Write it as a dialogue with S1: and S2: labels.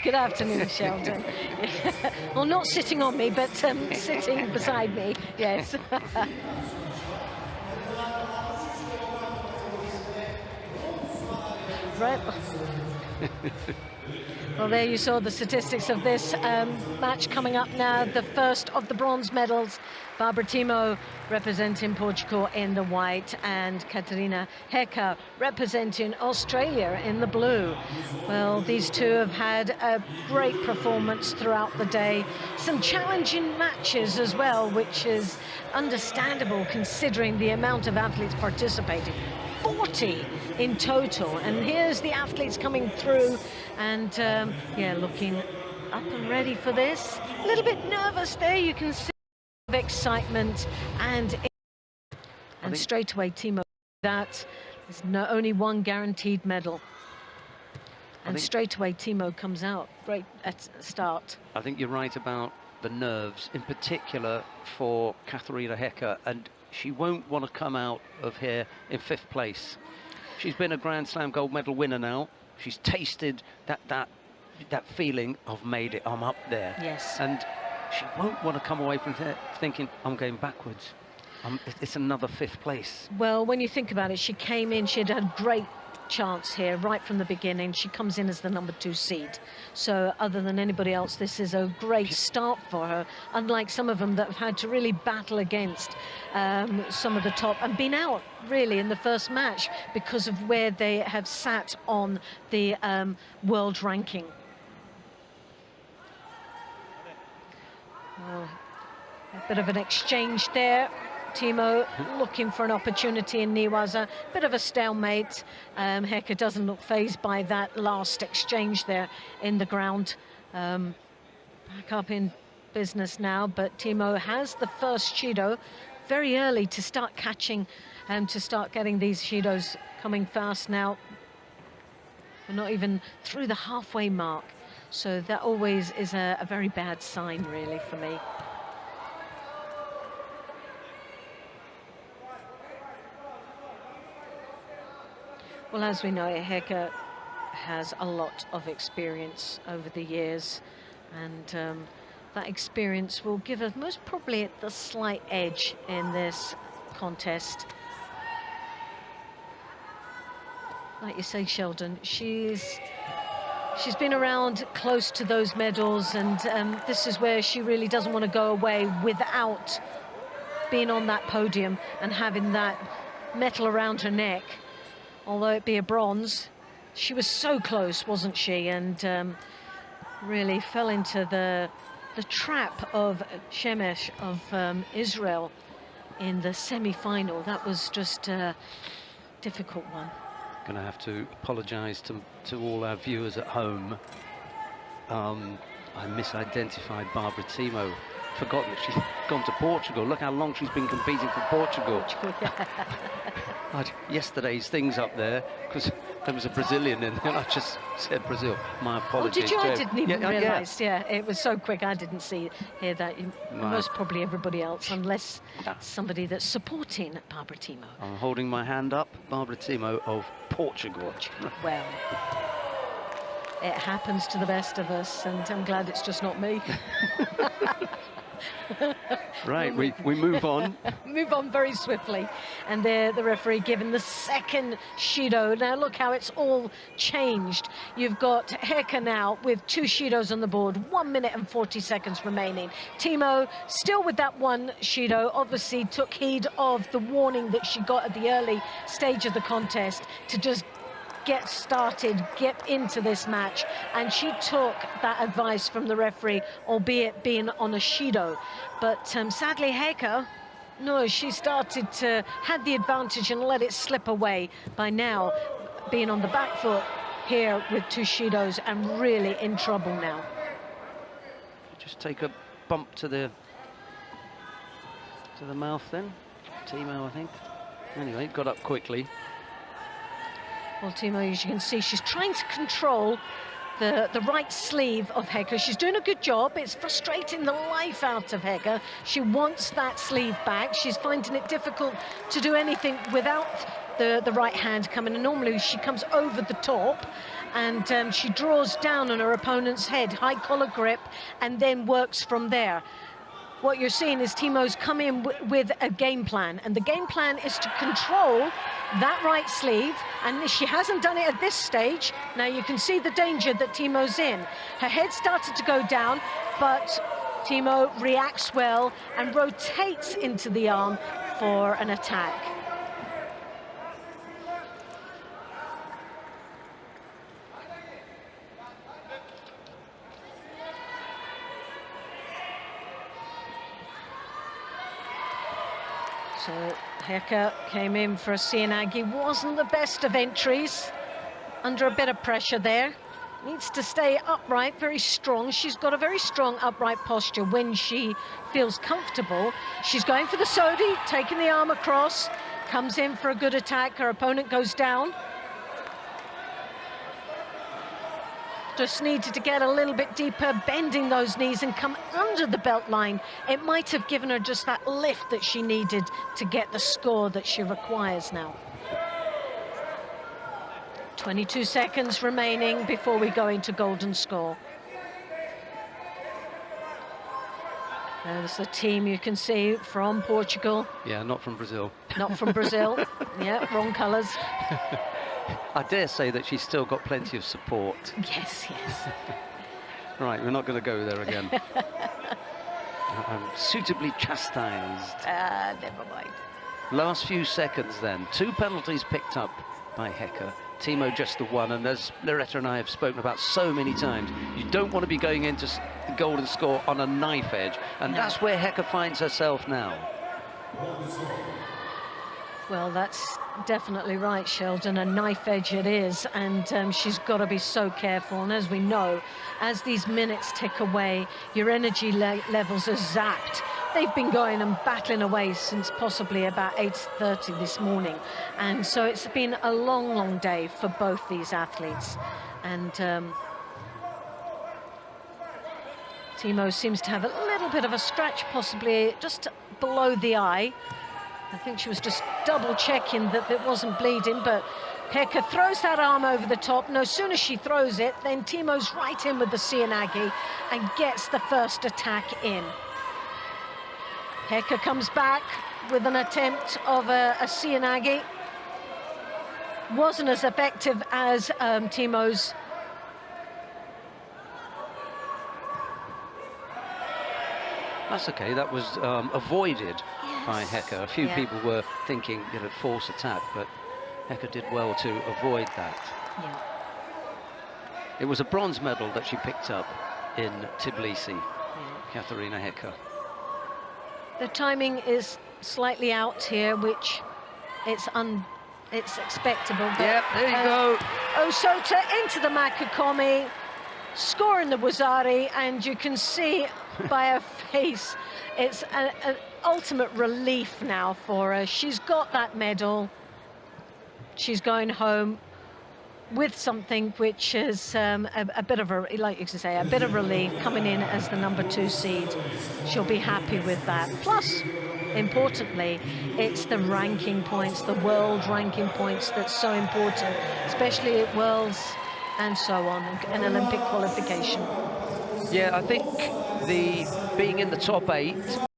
S1: Good afternoon, Sheldon. Well, not sitting on me, but sitting beside me, yes. Right. Well, there you saw the statistics of this match coming up now. The first of the bronze medals. Barbara TIMO representing Portugal in the white, and Katarina HAECKER representing Australia in the blue. Well, these two have had a great performance throughout the day. Some challenging matches as well, which is understandable considering the amount of athletes participating. 40 in total, and here's the athletes coming through, and yeah, looking up and ready for this. A little bit nervous there, you can see of excitement, and straight away TIMO, that there's only one guaranteed medal, and straight away TIMO comes out great at start.
S2: I think you're right about the nerves, in particular for Katarina HAECKER, and she won't want to come out of here in 5th place. She's been a Grand Slam gold medal winner now. She's tasted that feeling of made it, I'm up there.
S1: Yes.
S2: And she won't want to come away from there thinking, I'm going backwards. It's another 5th place.
S1: Well, when you think about it, she came in, she had a great chance here right from the beginning. She comes in as the number 2 seed, so other than anybody else, this is a great start for her, unlike some of them that have had to really battle against some of the top and been out really in the first match because of where they have sat on the world ranking. Well, a bit of an exchange there. TIMO looking for an opportunity in Niwaza, bit of a stalemate. HAECKER doesn't look fazed by that last exchange there in the ground. Back up in business now, but TIMO has the first Judo very early to start catching and to start getting these Judos coming fast now. We're not even through the halfway mark, so that always is a very bad sign really for me. Well, as we know, HAECKER has a lot of experience over the years, and that experience will give us most probably the slight edge in this contest. Like you say, Sheldon, she's been around close to those medals, and this is where she really doesn't want to go away without being on that podium and having that medal around her neck. Although it be a bronze, she was so close, wasn't she? And really fell into the trap of Shemesh of Israel in the semi-final. That was just a difficult one.
S2: Going to have to apologise to all our viewers at home. I misidentified Barbara TIMO. Forgotten that she's gone to Portugal. Look how long she's been competing for Portugal. I had yesterday's things up there because there was a Brazilian in there. I just said Brazil. My apologies.
S1: Oh, did you? I didn't even realise. Yeah, it was so quick. I didn't hear that. Most probably everybody else, unless somebody that's supporting Barbara TIMO.
S2: I'm holding my hand up. Barbara TIMO of Portugal.
S1: Well, it happens to the best of us, and I'm glad it's just not me.
S2: Right, we move on.
S1: Move on very swiftly. And there the referee giving the second Judo. Now look how it's all changed. You've got HAECKER now with 2 Judos on the board, 1 minute and 40 seconds remaining. TIMO still with that 1 Judo, obviously took heed of the warning that she got at the early stage of the contest to just get started, get into this match, and she took that advice from the referee, albeit being on a Judo. But sadly, HAECKER, no, she started to had the advantage and let it slip away by now, being on the back foot here with 2 Judos and really in trouble now.
S2: Just take a bump to the mouth then. TIMO, I think. Anyway, got up quickly.
S1: Well, TIMO, as you can see, she's trying to control the right sleeve of HAECKER. She's doing a good job. It's frustrating the life out of HAECKER. She wants that sleeve back. She's finding it difficult to do anything without the right hand coming. And normally she comes over the top and she draws down on her opponent's head, high collar grip, and then works from there. What you're seeing is TIMO's come in with a game plan, and the game plan is to control that right sleeve, and she hasn't done it at this stage. Now you can see the danger that TIMO's in. Her head started to go down, but TIMO reacts well and rotates into the arm for an attack. So HAECKER came in for a Seoinage. Wasn't the best of entries. Under a bit of pressure there. Needs to stay upright, very strong. She's got a very strong upright posture when she feels comfortable. She's going for the Sodi, taking the arm across. Comes in for a good attack. Her opponent goes down. Just needed to get a little bit deeper, bending those knees and come under the belt line. It might have given her just that lift that she needed to get the score that she requires now. 22 seconds remaining before we go into golden score. There's the team you can see from Portugal.
S2: Yeah, not from Brazil.
S1: Not from Brazil. Yeah, wrong colours.
S2: I dare say that she's still got plenty of support.
S1: Yes, yes.
S2: Right, we're not going to go there again. I'm suitably chastised.
S1: Never mind.
S2: Last few seconds then. 2 penalties picked up by HAECKER. TIMO just the one, and as Loretta and I have spoken about so many times, you don't want to be going into the golden score on a knife edge, and no. That's where HAECKER finds herself now.
S1: Well, that's definitely right, Sheldon. A knife edge it is, and she's got to be so careful. And as we know, as these minutes tick away, your energy levels are zapped. They've been going and battling away since possibly about 8:30 this morning. And so it's been a long, long day for both these athletes. And TIMO seems to have a little bit of a scratch, possibly just below the eye. I think she was just double checking that it wasn't bleeding, but HAECKER throws that arm over the top. No sooner she throws it, then TIMO's right in with the Seoinage and gets the first attack in. HAECKER comes back with an attempt of a Seoinage. Wasn't as effective as TIMO's.
S2: That's okay, that was avoided by HAECKER. A few people were thinking, you know, force attack, but HAECKER did well to avoid that.
S1: Yeah.
S2: It was a bronze medal that she picked up in Tbilisi, Katarina HAECKER.
S1: The timing is slightly out here, which it's expectable. But,
S2: yep, there you go.
S1: Osota into the Makakomi, scoring the Wazari, and you can see by her face, it's an ultimate relief now for her. She's got that medal. She's going home with something which is a bit of a, like you say, a bit of relief, coming in as the #2 seed. She'll be happy with that. Plus, importantly, it's the ranking points, the world ranking points that's so important, especially at Worlds and so on, and Olympic qualification.
S2: Yeah, I think being in the top 8